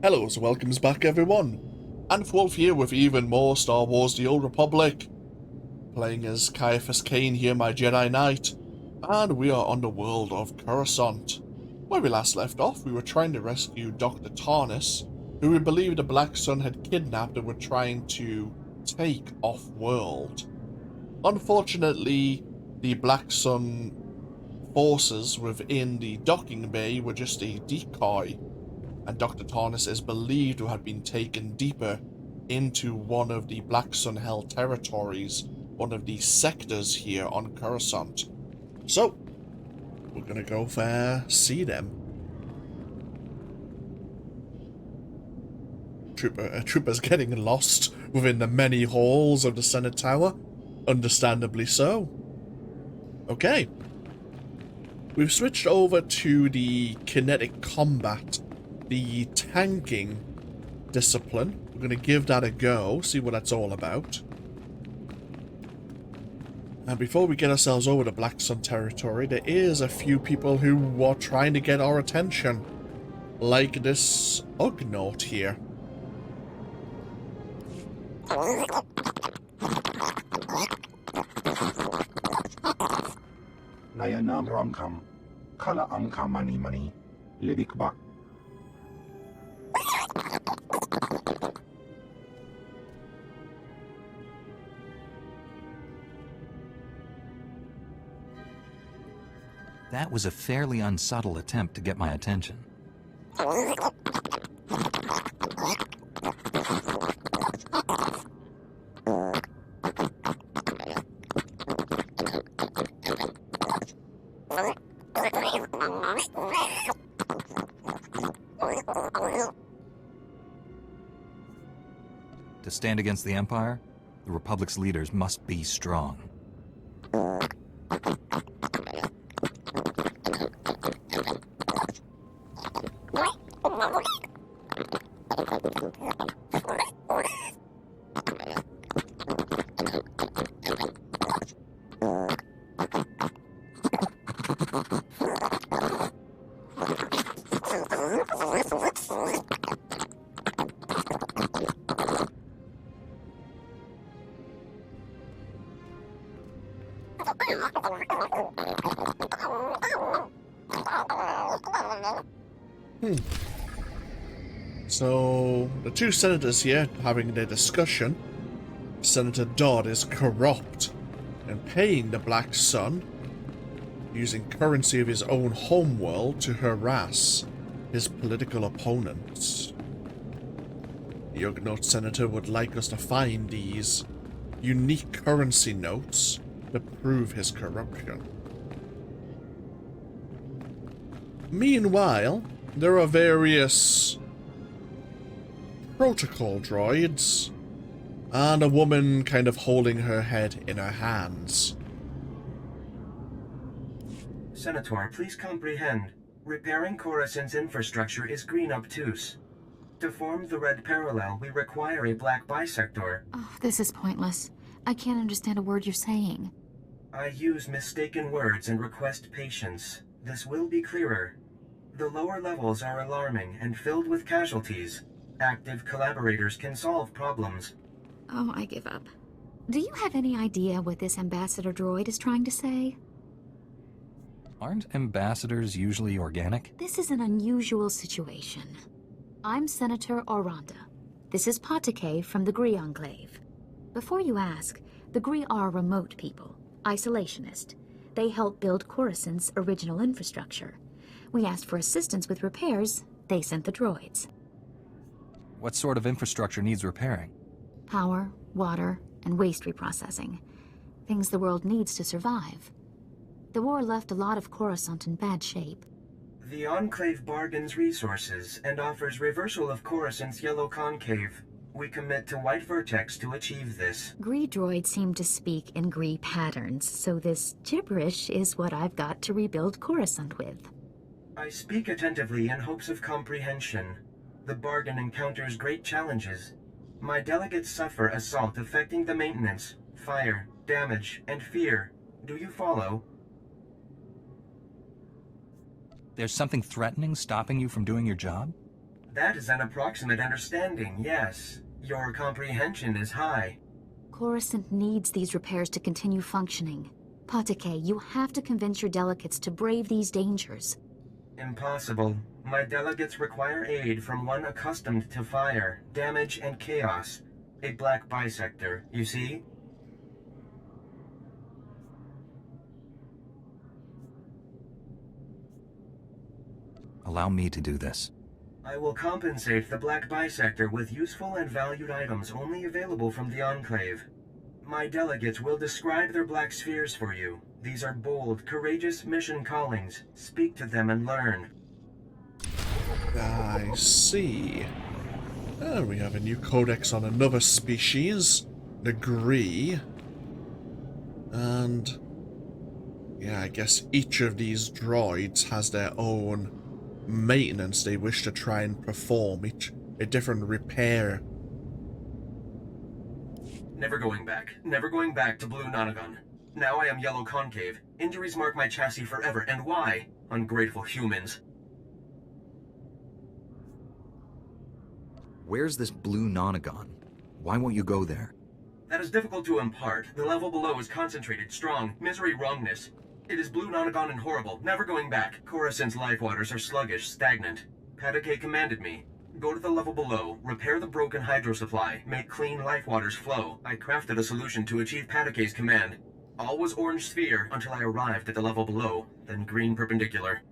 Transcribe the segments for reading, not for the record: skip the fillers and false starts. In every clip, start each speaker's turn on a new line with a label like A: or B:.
A: Hello, so welcomes back everyone. Wolf here with even more Star Wars The Old Republic. Playing as Ciaphas Cain here, my Jedi Knight. And we are on the world of Coruscant. Where we last left off, we were trying to rescue Dr. Tarnus, who we believe the Black Sun had kidnapped and were trying to take off-world. Unfortunately, the Black Sun forces within the docking bay were just a decoy, and Dr. Tarnus is believed to have been taken deeper into one of the Black Sun held territories, one of the sectors here on Coruscant. So, we're gonna go there, see them. Trooper's getting lost within the many halls of the Senate Tower. Understandably so. Okay. We've switched over to the kinetic combat, the tanking discipline. We're going to give that a go, see what that's all about. And before we get ourselves over to Black Sun territory, there is a few people who are trying to get our attention. Like this Ugnaught here.
B: Nayanam Ramkam, Kala Amka Mani Mani, Libikbak.
C: That was a fairly unsubtle attempt to get my attention. To stand against the Empire, the Republic's leaders must be strong.
A: So, the two senators here having their discussion. Senator Dodd is corrupt and paying the Black Sun, using currency of his own homeworld to harass his political opponents. The Ugnaught senator would like us to find these unique currency notes to prove his corruption. Meanwhile, there are various protocol droids, and a woman kind of holding her head in her hands.
D: Senator, please comprehend. Repairing Coruscant's infrastructure is green obtuse. To form the red parallel, we require a black bisector.
E: Oh, this is pointless. I can't understand a word you're saying.
D: I use mistaken words and request patience. This will be clearer. The lower levels are alarming and filled with casualties. Active collaborators can solve problems.
E: Oh, I give up. Do you have any idea what this ambassador droid is trying to say?
C: Aren't ambassadors usually organic?
E: This is an unusual situation. I'm Senator Oranda. This is Patake from the Gree Enclave. Before you ask, the Gree are remote people, isolationist. They helped build Coruscant's original infrastructure. We asked for assistance with repairs, they sent the droids.
C: What sort of infrastructure needs repairing?
E: Power, water, and waste reprocessing. Things the world needs to survive. The war left a lot of Coruscant in bad shape.
D: The Enclave bargains resources and offers reversal of Coruscant's yellow concave. We commit to white vertex to achieve this.
E: Gree droids seem to speak in Gree patterns, so this gibberish is what I've got to rebuild Coruscant with.
D: I speak attentively in hopes of comprehension. The bargain encounters great challenges. My delegates suffer assault affecting the maintenance, fire, damage, and fear. Do you follow?
C: There's something threatening stopping you from doing your job?
D: That is an approximate understanding, yes. Your comprehension is high.
E: Coruscant needs these repairs to continue functioning. Patake, you have to convince your delegates to brave these dangers.
D: Impossible. My delegates require aid from one accustomed to fire, damage, and chaos. A black bisector, you see?
C: Allow me to do this.
D: I will compensate the black bisector with useful and valued items only available from the Enclave. My delegates will describe their black spheres for you. These are bold, courageous mission callings. Speak to them and learn.
A: I see. We have a new codex on another species, the Gree. And yeah, I guess each of these droids has their own maintenance they wish to try and perform, a different repair.
D: Never going back. Never going back to Blue Nonagon. Now I am Yellow Concave. Injuries mark my chassis forever, and why? Ungrateful humans.
C: Where's this Blue Nonagon? Why won't you go there?
D: That is difficult to impart. The level below is concentrated, strong, misery, wrongness. It is Blue Nonagon and horrible, never going back. Coruscant's life waters are sluggish, stagnant. Patake commanded me. Go to the level below, repair the broken hydro supply, make clean life waters flow. I crafted a solution to achieve Patake's command. All was orange sphere until I arrived at the level below, then green perpendicular.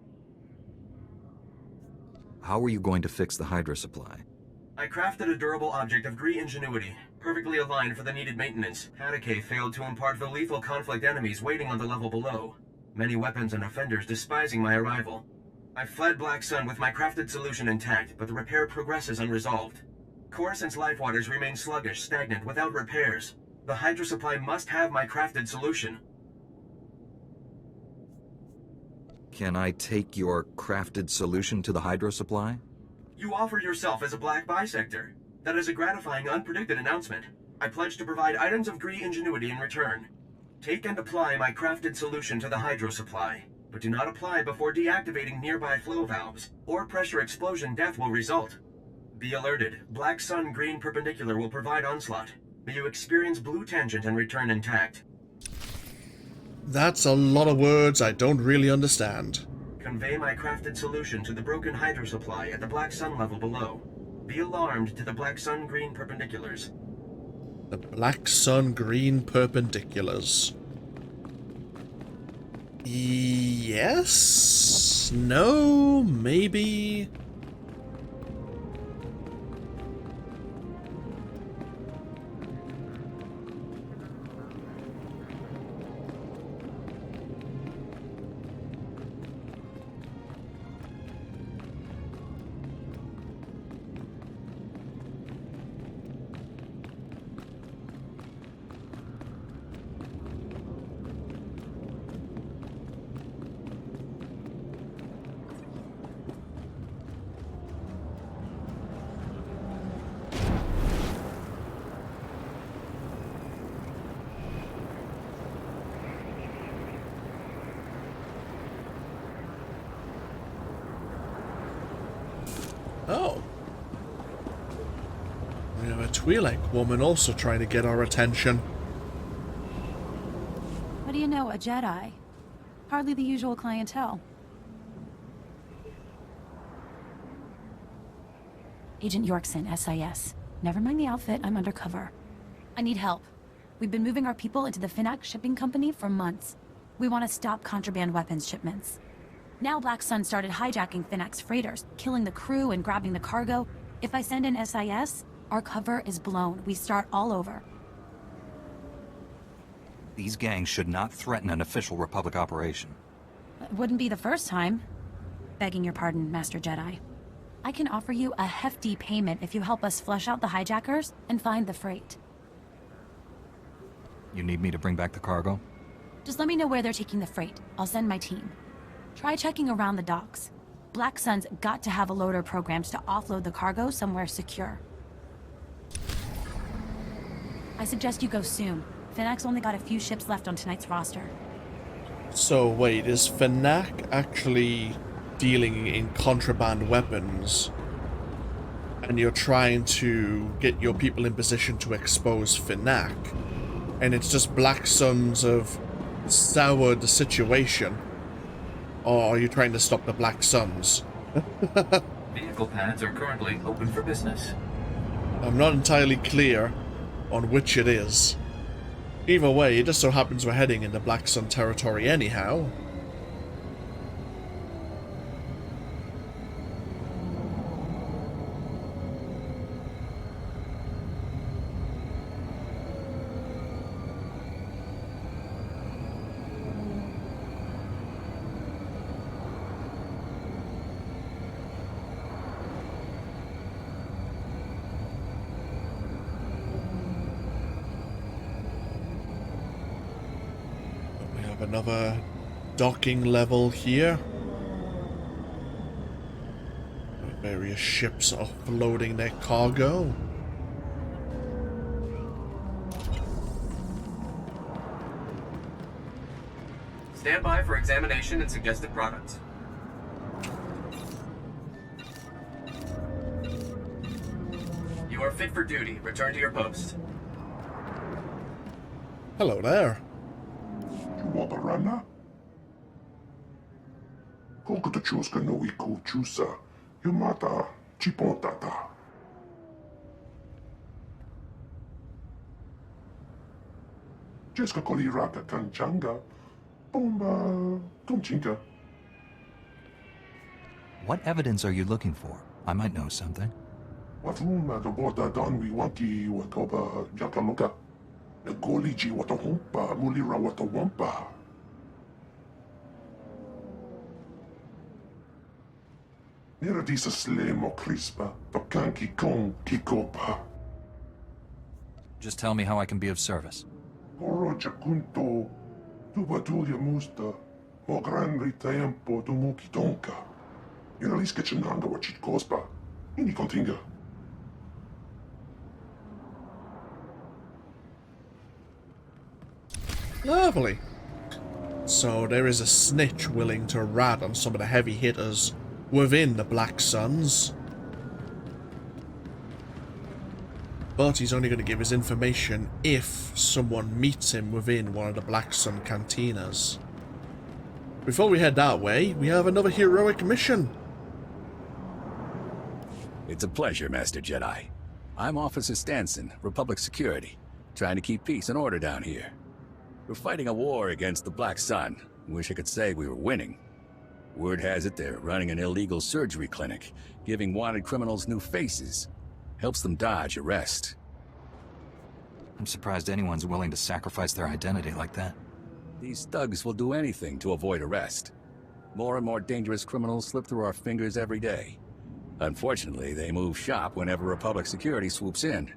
C: How are you going to fix the hydro supply?
D: I crafted a durable object of Gree ingenuity, perfectly aligned for the needed maintenance. Patake failed to impart the lethal conflict enemies waiting on the level below. Many weapons and offenders despising my arrival. I fled Black Sun with my crafted solution intact, but the repair progresses unresolved. Coruscant's life waters remain sluggish, stagnant, without repairs. The hydro supply must have my crafted solution.
C: Can I take your crafted solution to the hydro supply?
D: You offer yourself as a black bisector. That is a gratifying, unpredicted announcement. I pledge to provide items of Gree ingenuity in return. Take and apply my crafted solution to the hydro supply, but do not apply before deactivating nearby flow valves, or pressure explosion death will result. Be alerted. Black Sun green perpendicular will provide onslaught. May you experience blue tangent and return intact.
A: That's a lot of words I don't really understand.
D: Convey my crafted solution to the broken hydro supply at the Black Sun level below. Be alarmed to the Black Sun green perpendiculars.
A: The Black Sun green perpendiculars. Yes? No? Maybe? Oh. We have a Twi'lek woman also trying to get our attention.
F: What do you know, a Jedi? Hardly the usual clientele. Agent Yorkson, SIS. Never mind the outfit, I'm undercover. I need help. We've been moving our people into the Finnac shipping company for months. We want to stop contraband weapons shipments. Now Black Sun started hijacking Finnac's freighters, killing the crew and grabbing the cargo. If I send in SIS, our cover is blown. We start all over.
C: These gangs should not threaten an official Republic operation.
F: It wouldn't be the first time. Begging your pardon, Master Jedi. I can offer you a hefty payment if you help us flush out the hijackers and find the freight.
C: You need me to bring back the cargo?
F: Just let me know where they're taking the freight. I'll send my team. Try checking around the docks. Black Sun's got to have a loader programmed to offload the cargo somewhere secure. I suggest you go soon. Finnac's only got a few ships left on tonight's roster.
A: So wait, is Finnac actually dealing in contraband weapons? and you're trying to get your people in position to expose Finak, and it's just Black Suns have soured the situation, or are you trying to stop the Black Suns?
G: Vehicle pads are currently open for business.
A: I'm not entirely clear on which it is. Either way, it just so happens we're heading into Black Sun territory anyhow. Another docking level here. Various ships offloading their cargo.
G: Stand by for examination and suggested products. You are fit for duty. Return to your post.
A: Hello there.
B: Water runner? Kokuto chuska no iku chusa, yumata chipontata. Jeska koliraka kanchanga, bomba tomchinka.
C: What evidence are you looking for? I might know something.
B: Wafuma the water donwi wanki wakoba jakaluka. The goliji wata humpa, mulira wata wampa. Nera disa slemo crispa, tokanki kon kikopa.
C: Just tell me how I can be of service.
B: Oro jakunto, tubatulya musta, mo gran tempo tumuki tonka. Yunaliska chenanga wachit kospa, ini kontinga.
A: Lovely. So there is a snitch willing to rat on some of the heavy hitters within the Black Suns. But he's only going to give his information if someone meets him within one of the Black Sun cantinas. Before we head that way, we have another heroic mission.
H: It's a pleasure, Master Jedi. I'm Officer Stanson, Republic Security, trying to keep peace and order down here. We're fighting a war against the Black Sun. Wish I could say we were winning. Word has it they're running an illegal surgery clinic, giving wanted criminals new faces. Helps them dodge arrest.
C: I'm surprised anyone's willing to sacrifice their identity like that.
H: These thugs will do anything to avoid arrest. More and more dangerous criminals slip through our fingers every day. Unfortunately, they move shop whenever Republic Security swoops in.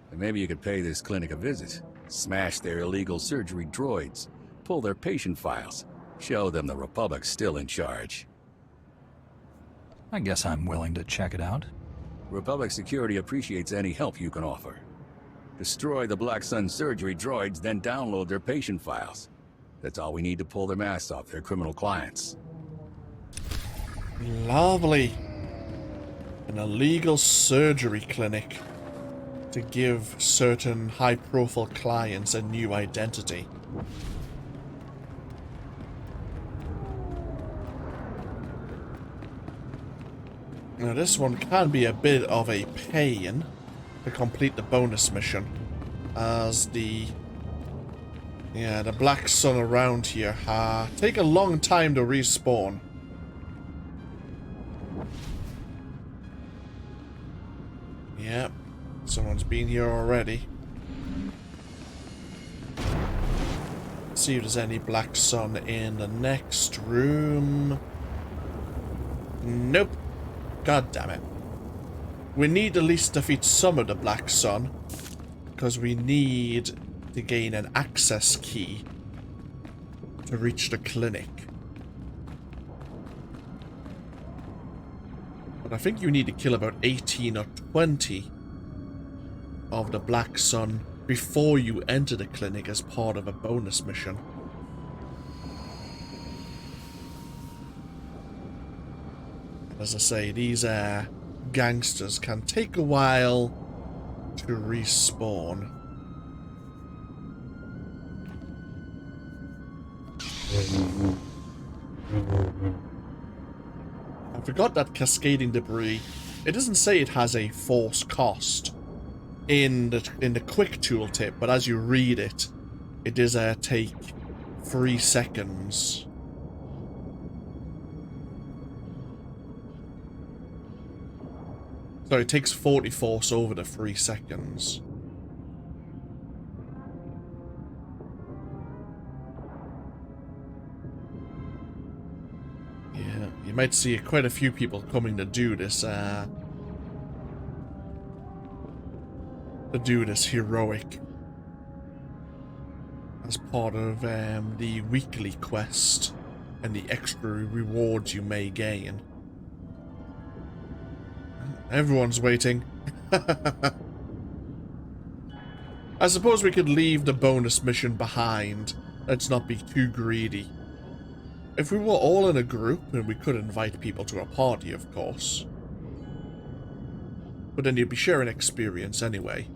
H: And maybe you could pay this clinic a visit. Smash their illegal surgery droids, pull their patient files, show them the Republic's still in charge.
C: I guess I'm willing to check it out.
H: Republic Security appreciates any help you can offer. Destroy the Black Sun surgery droids, then download their patient files. That's all we need to pull their masks off their criminal clients.
A: Lovely. An illegal surgery clinic to give certain high-profile clients a new identity. Now this one can be a bit of a pain to complete the bonus mission, as the Black Sun around here take a long time to respawn. Yep, someone's been here already. See if there's any Black Sun in the next room. Nope. God damn it. We need to at least defeat some of the Black Sun, because we need to gain an access key to reach the clinic. But I think you need to kill about 18 or 20 of the Black Sun before you enter the clinic as part of a bonus mission. As I say, these gangsters can take a while to respawn. I forgot that cascading debris. It doesn't say it has a force cost in the quick tooltip, but as you read it, it does take 3 seconds. So it takes 40 force over the 3 seconds. Yeah, you might see quite a few people coming to do this, heroic as part of the weekly quest and the extra rewards you may gain. Everyone's waiting. I suppose we could leave the bonus mission behind. Let's not be too greedy. If we were all in a group, then we could invite people to a party, of course. But then you'd be sharing experience anyway.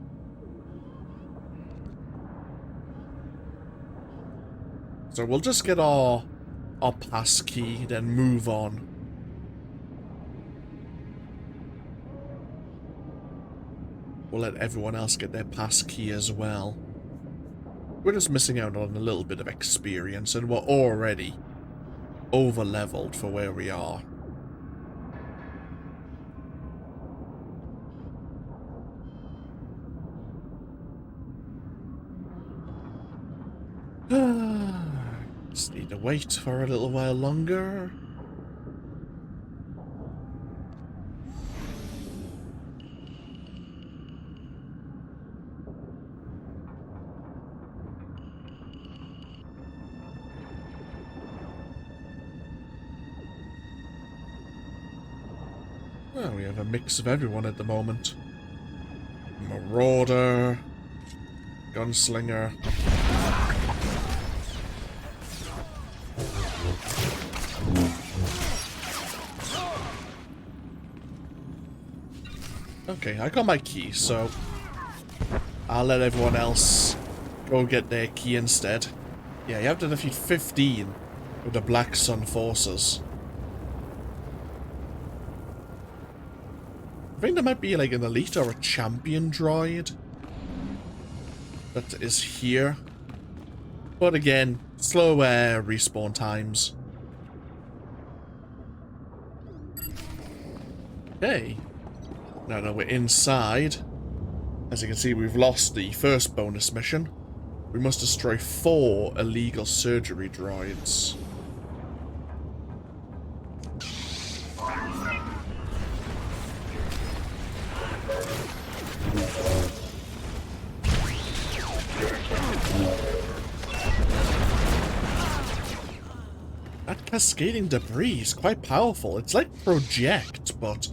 A: So we'll just get our pass key, then move on. We'll let everyone else get their pass key as well. We're just missing out on a little bit of experience, and we're already over-leveled for where we are. Just need to wait for a little while longer. Well, we have a mix of everyone at the moment. Marauder, Gunslinger. Okay, I got my key, so I'll let everyone else go get their key instead. Yeah, you have to defeat 15 with the Black Sun forces. I think there might be like an elite or a champion droid that is here. But again, slow respawn times. Okay. Now that we're inside, as you can see, we've lost the first bonus mission. We must destroy 4 illegal surgery droids. That cascading debris is quite powerful. It's like project, but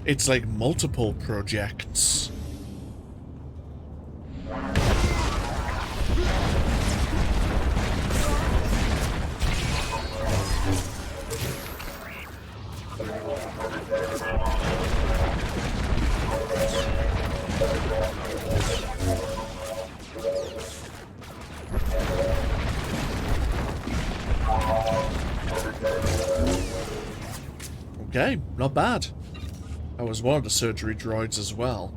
A: it's like multiple projects. Okay, not bad. That was one of the surgery droids as well.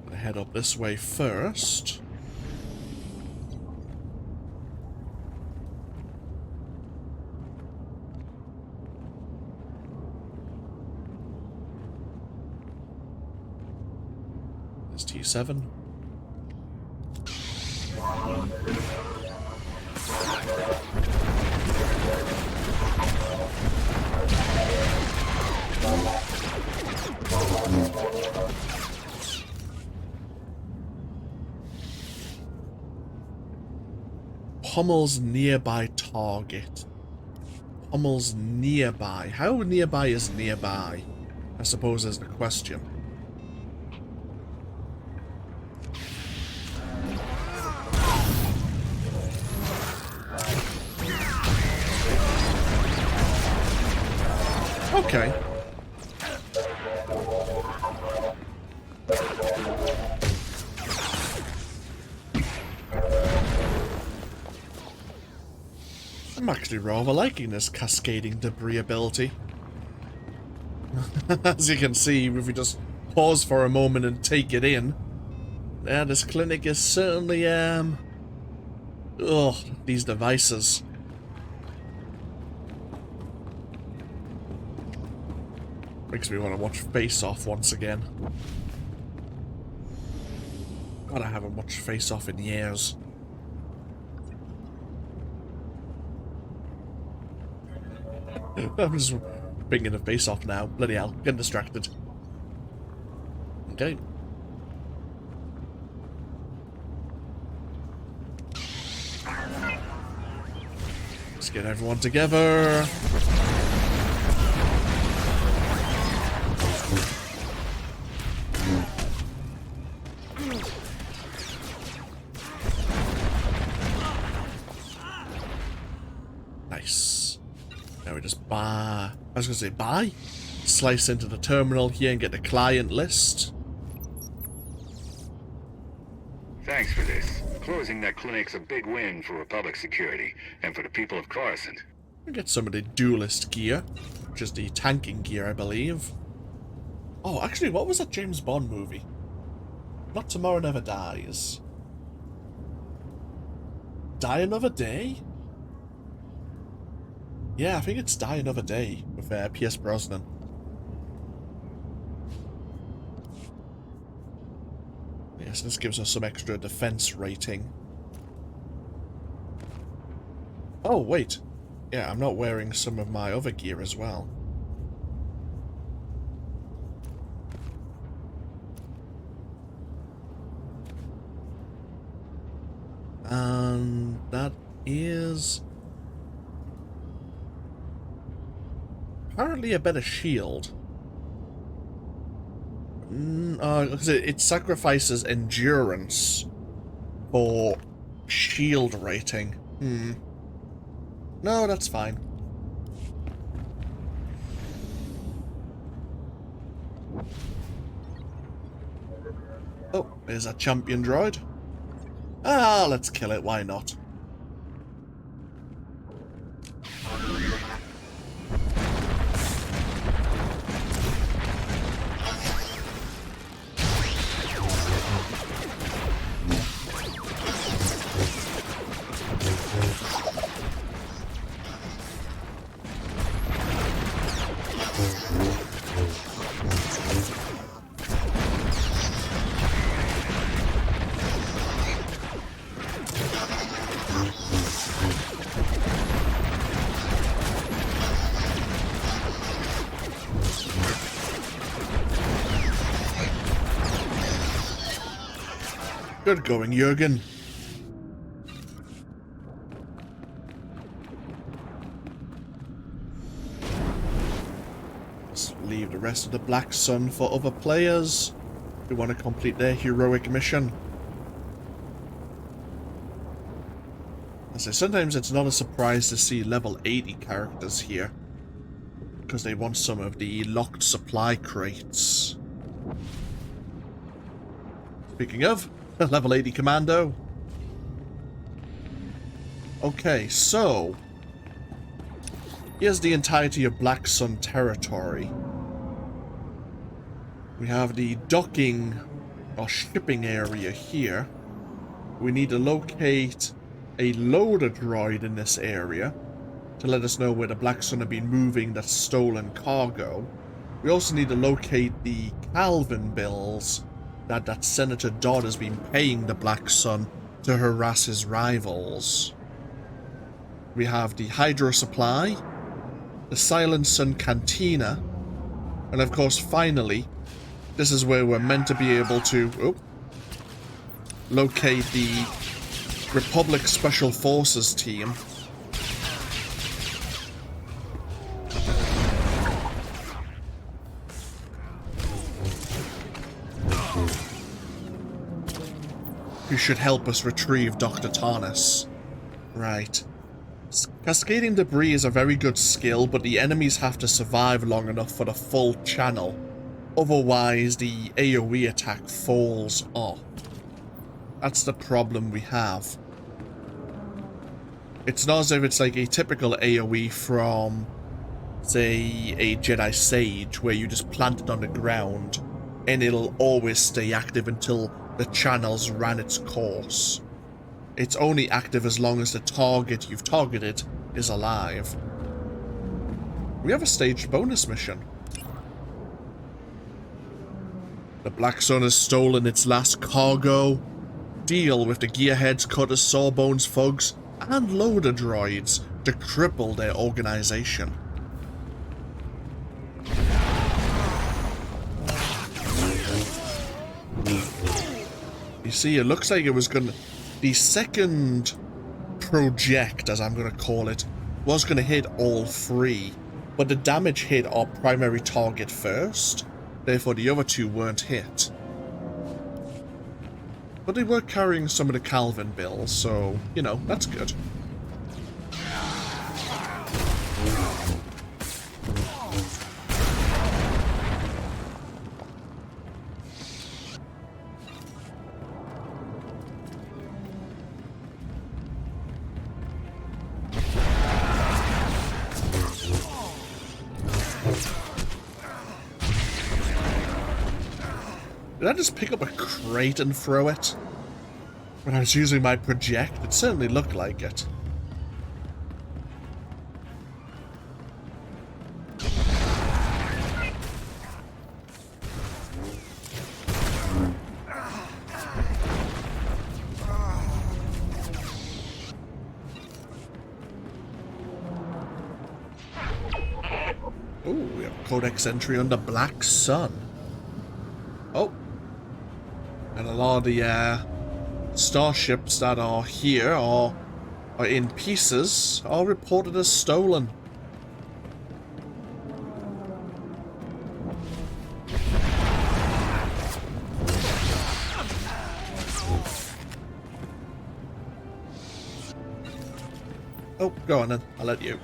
A: Gonna head up this way first. There's T7. Pommel's nearby target. Pommel's nearby. How nearby is nearby? I suppose is the question. Okay. I'm actually rather liking this cascading debris ability. As you can see, if we just pause for a moment and take it in, yeah, this clinic is certainly, ugh, these devices. Makes me want to watch Face Off once again. God, I haven't watched Face Off in years. I'm just thinking of Face Off now. Bloody hell, getting distracted. Okay. Let's get everyone together. Nice. Now we just buy. I was going to say buy. Slice into the terminal here and get the client list.
H: Thanks for this. Closing that clinic's a big win for Republic security and for the people of Coruscant.
A: We get some of the duelist gear, which is the tanking gear, I believe. Oh, actually, what was that James Bond movie? Not Tomorrow Never Dies. Die Another Day? Yeah, I think it's Die Another Day with Pierce Brosnan. Yes, this gives us some extra defense rating. Oh, wait. Yeah, I'm not wearing some of my other gear as well. And that is apparently a better shield. Because it sacrifices endurance for shield rating. No, that's fine. Oh, there's a champion droid. Ah, let's kill it, why not? Good going, Jurgen. Let's leave the rest of the Black Sun for other players who want to complete their heroic mission. I say, sometimes it's not a surprise to see level 80 characters here, because they want some of the locked supply crates. Speaking of, level 80 commando. Okay, so here's the entirety of Black Sun territory. We have the docking or shipping area here. We need to locate a loader droid in this area to let us know where the Black Sun have been moving that stolen cargo. We also need to locate the Calvin bills that Senator Dodd has been paying the Black Sun to harass his rivals. We have the Hydro Supply, the Silent Sun Cantina, and of course, finally, this is where we're meant to be able to locate the Republic Special Forces team. Who should help us retrieve Dr. Tarnus. Right. Cascading debris is a very good skill, but the enemies have to survive long enough for the full channel. Otherwise, the AoE attack falls off. That's the problem we have. It's not as if it's like a typical AoE from, say, a Jedi Sage, where you just plant it on the ground, and it'll always stay active until the channel's ran its course. It's only active as long as the target you've targeted is alive. We have a staged bonus mission. The Black Sun has stolen its last cargo. Deal with the gearheads, cutters, sawbones, thugs, and loader droids to cripple their organization. You see, it looks like it was gonna... The second project, as I'm gonna call it, was gonna hit all three, but the damage hit our primary target first, therefore the other two weren't hit. But they were carrying some of the Calvin bills, so, you know, that's good. Did I just pick up a crate and throw it? When I was using my project, it certainly looked like it. Ooh, we have codex entry on the Black Sun. Oh. And a lot of the starships that are here are in pieces, are reported as stolen. Oh, go on then. I'll let you.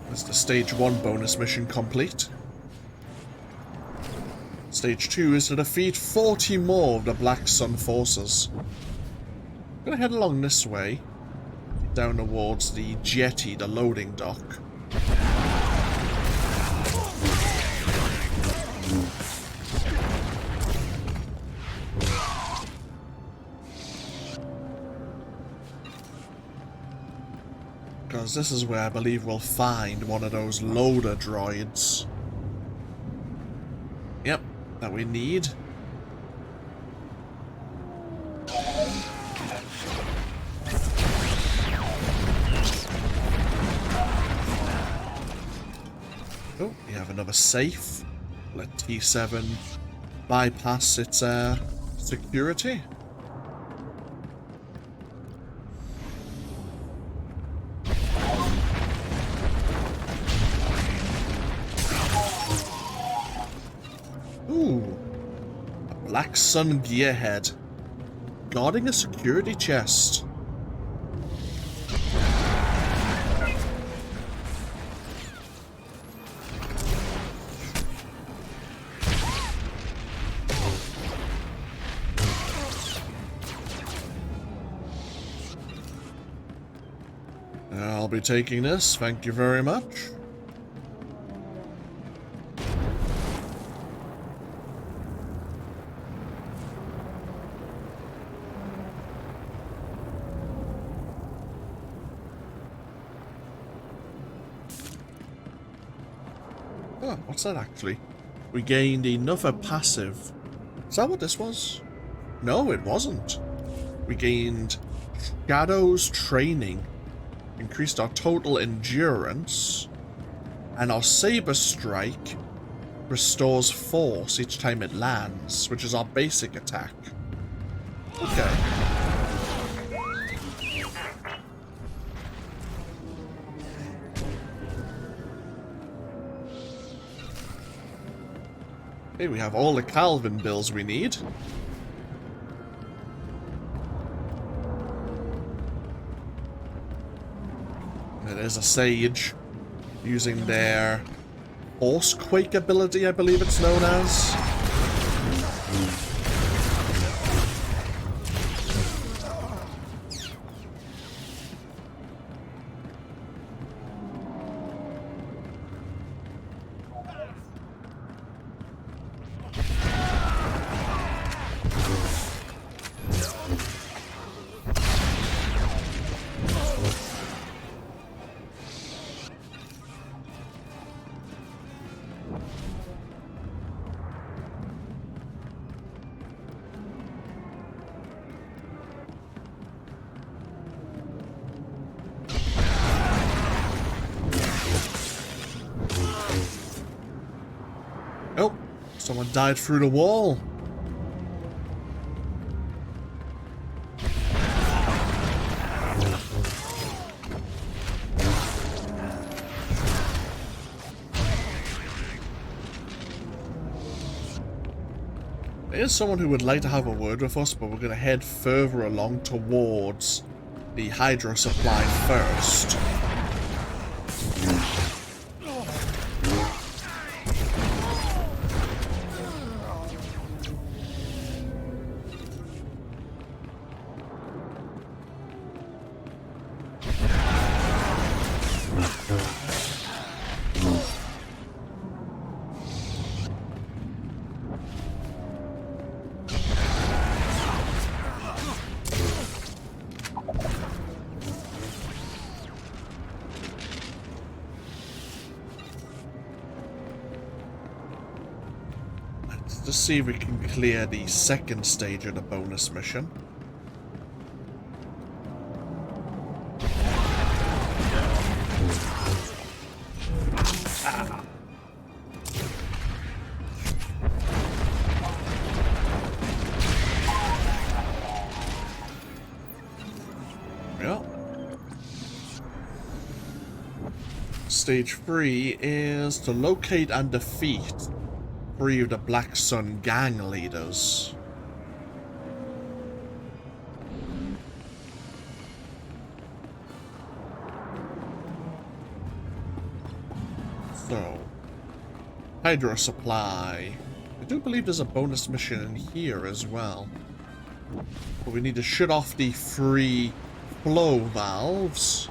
A: That's the Stage 1 bonus mission complete. Stage 2 is to defeat 40 more of the Black Sun forces. I'm gonna head along this way, down towards the jetty, the loading dock. Because this is where I believe we'll find one of those loader droids. Yep, that we need. Oh, we have another safe. Let T7 bypass its security. Ooh, a Black Sun gearhead guarding a security chest. I'll be taking this, thank you very much. Oh, what's that actually? We gained another passive. Is that what this was? No, it wasn't. We gained Shadow's Training. Increased our total endurance. And our Saber Strike restores force each time it lands, which is our basic attack. Okay. Okay, we have all the Calvin bills we need. There's a sage using their Horsequake ability, I believe it's known as. Oh, someone died through the wall. There's someone who would like to have a word with us, but we're going to head further along towards the Hydra supply first. Let's see if we can clear the second stage of the bonus mission. Stage 3 is to locate and defeat 3 of the Black Sun gang leaders. So, Hydra supply. I do believe there's a bonus mission in here as well. But we need to shut off the 3 flow valves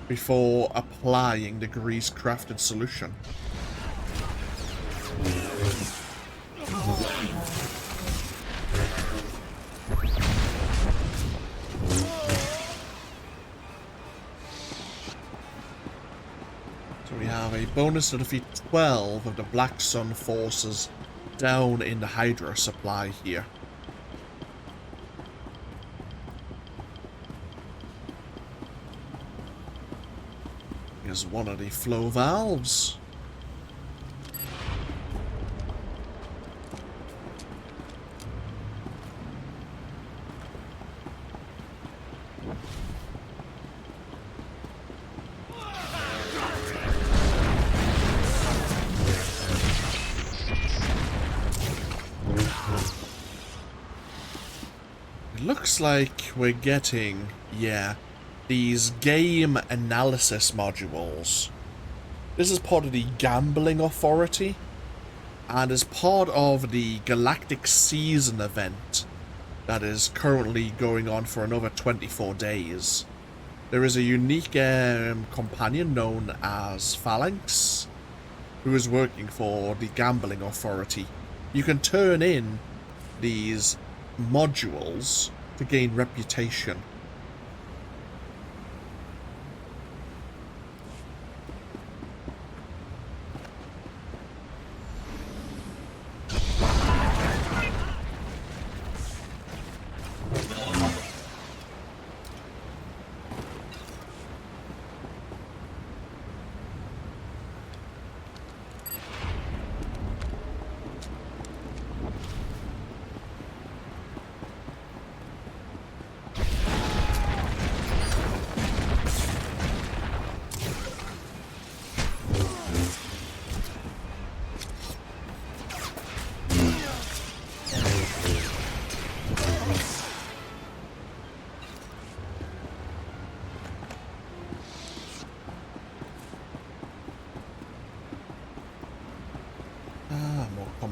A: before applying the Gree's crafted solution. So we have a bonus to defeat 12 of the Black Sun forces down in the Hydra supply here. Here's one of the flow valves. It looks like we're getting, these game analysis modules. This is part of the Gambling Authority, and is part of the Galactic Season event that is currently going on for another 24 days. There is a unique companion known as Phalanx, who is working for the Gambling Authority. You can turn in these modules to gain reputation.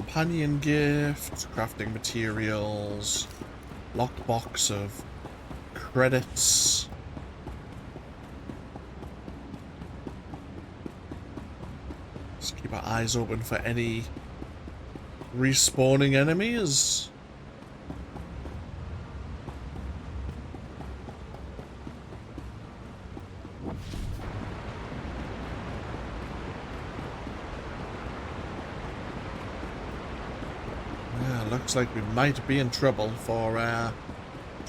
A: companion gift, crafting materials, lockbox of credits. Let's keep our eyes open for any respawning enemies. Looks like we might be in trouble for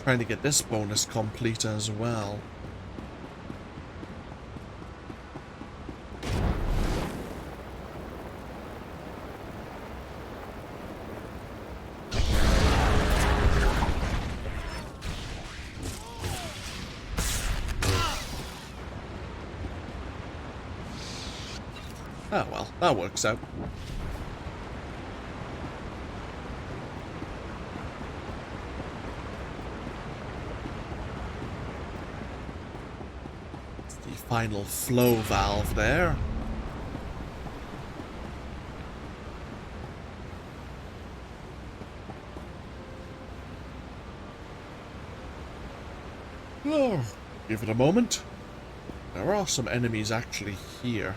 A: trying to get this bonus complete as well. Oh well, that works out. Final flow valve there. Oh, give it a moment. There are some enemies actually here.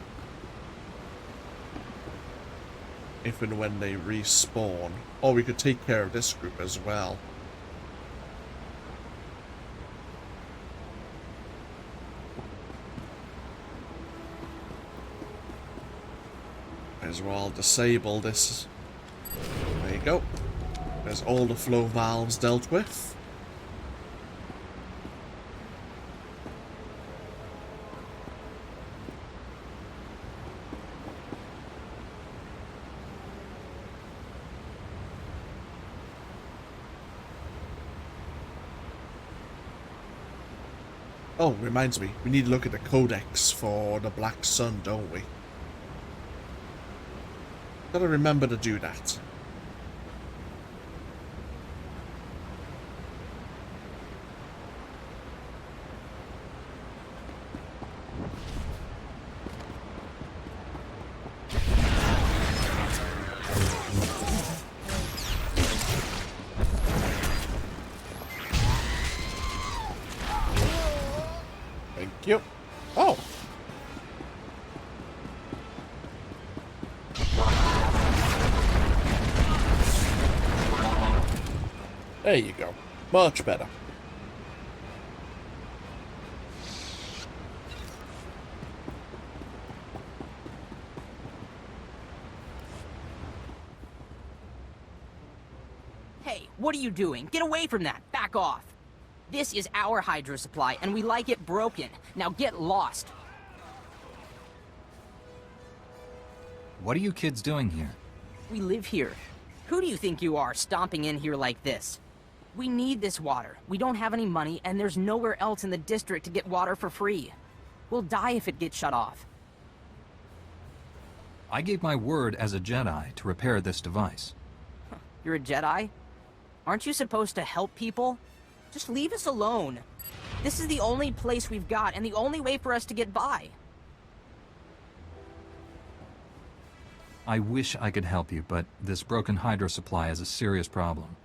A: If and when they respawn. Or we could take care of this group as well. As well, disable this. There you go. There's all the flow valves dealt with. Oh, reminds me, we need to look at the codex for the Black Sun, don't we? Gotta remember to do that. Thank you. Oh! There you go. Much better.
I: Hey, what are you doing? Get away from that! Back off! This is our hydro supply, and we like it broken. Now get lost!
C: What are you kids doing here?
I: We live here. Who do you think you are, stomping in here like this? We need this water. We don't have any money, and there's nowhere else in the district to get water for free. We'll die if it gets shut off.
C: I gave my word as a Jedi to repair this device.
I: You're a Jedi? Aren't you supposed to help people? Just leave us alone. This is the only place we've got, and the only way for us to get by.
C: I wish I could help you, but this broken hydro supply is a serious problem.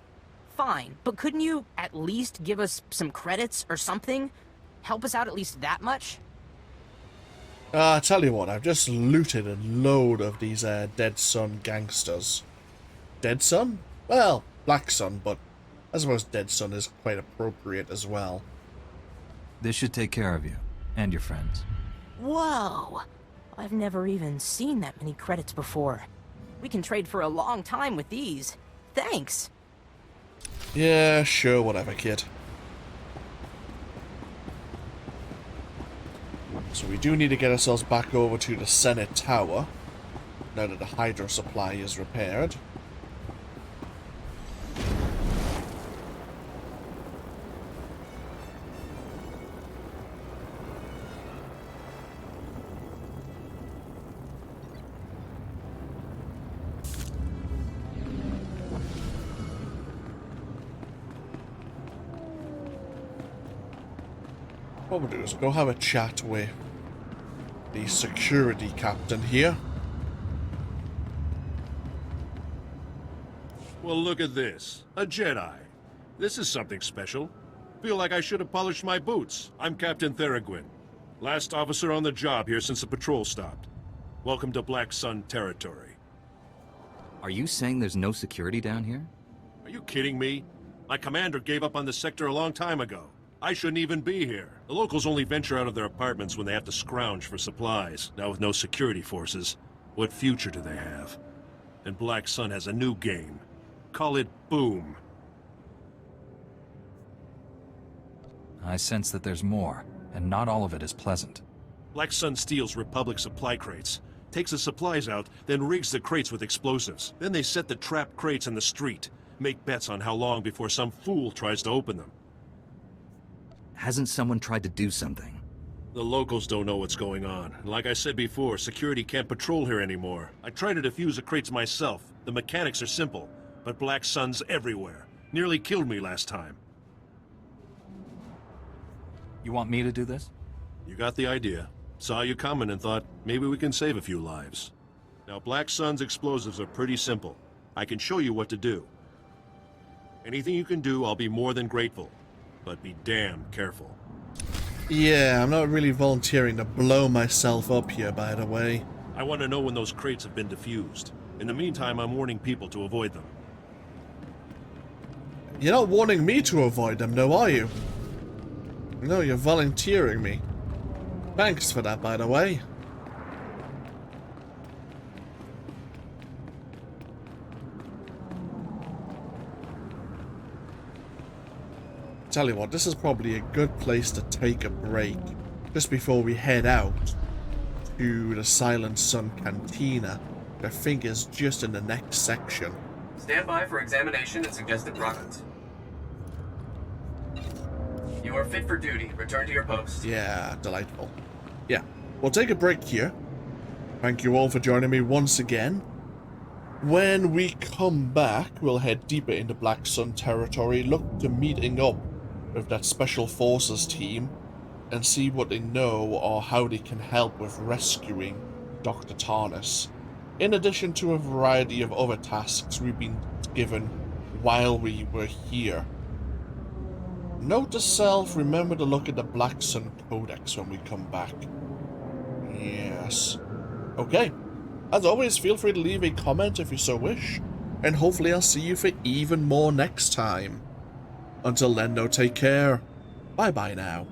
I: Fine, but couldn't you at least give us some credits or something? Help us out at least that much?
A: I tell you what, I've just looted a load of these Dead Sun gangsters. Dead Sun? Well, Black Sun, but I suppose Dead Sun is quite appropriate as well.
C: This should take care of you, and your friends.
I: Whoa! I've never even seen that many credits before. We can trade for a long time with these. Thanks!
A: Yeah, sure, whatever, kid. So we do need to get ourselves back over to the Senate Tower, now that the hydro supply is repaired. What we'll do is go have a chat with the security captain here.
J: Well, look at this. A Jedi. This is something special. Feel like I should have polished my boots. I'm Captain Theraguin. Last officer on the job here since the patrol stopped. Welcome to Black Sun territory.
C: Are you saying there's no security down here?
J: Are you kidding me? My commander gave up on the sector a long time ago. I shouldn't even be here. The locals only venture out of their apartments when they have to scrounge for supplies. Now with no security forces, what future do they have? And Black Sun has a new game. Call it Boom.
C: I sense that there's more, and not all of it is pleasant.
J: Black Sun steals Republic supply crates, takes the supplies out, then rigs the crates with explosives. Then they set the trapped crates in the street, make bets on how long before some fool tries to open them.
C: Hasn't someone tried to do something?
J: The locals don't know what's going on. And like I said before, security can't patrol here anymore. I tried to defuse the crates myself. The mechanics are simple, but Black Sun's everywhere. Nearly killed me last time.
C: You want me to do this?
J: You got the idea. Saw you coming and thought, maybe we can save a few lives. Now, Black Sun's explosives are pretty simple. I can show you what to do. Anything you can do, I'll be more than grateful. But be damn careful.
A: Yeah, I'm not really volunteering to blow myself up here, by the way.
J: I want to know when those crates have been defused. In the meantime, I'm warning people to avoid them.
A: You're not warning me to avoid them, though, are you? No, you're volunteering me. Thanks for that, by the way. Tell you what, this is probably a good place to take a break just before we head out to the Silent Sun Cantina, which I think is just in the next section.
G: Stand by for examination and suggested product. You are fit for duty. Return to your post.
A: Yeah, delightful. Yeah, we'll take a break here. Thank you all for joining me once again. When we come back, we'll head deeper into Black Sun territory, look to meeting up with that Special Forces team, and see what they know or how they can help with rescuing Dr. Tarnus, in addition to a variety of other tasks we've been given while we were here. Note to self, remember to look at the Black Sun Codex when we come back. Yes. Okay. As always, feel free to leave a comment if you so wish, and hopefully I'll see you for even more next time. Until then, though, take care. Bye-bye now.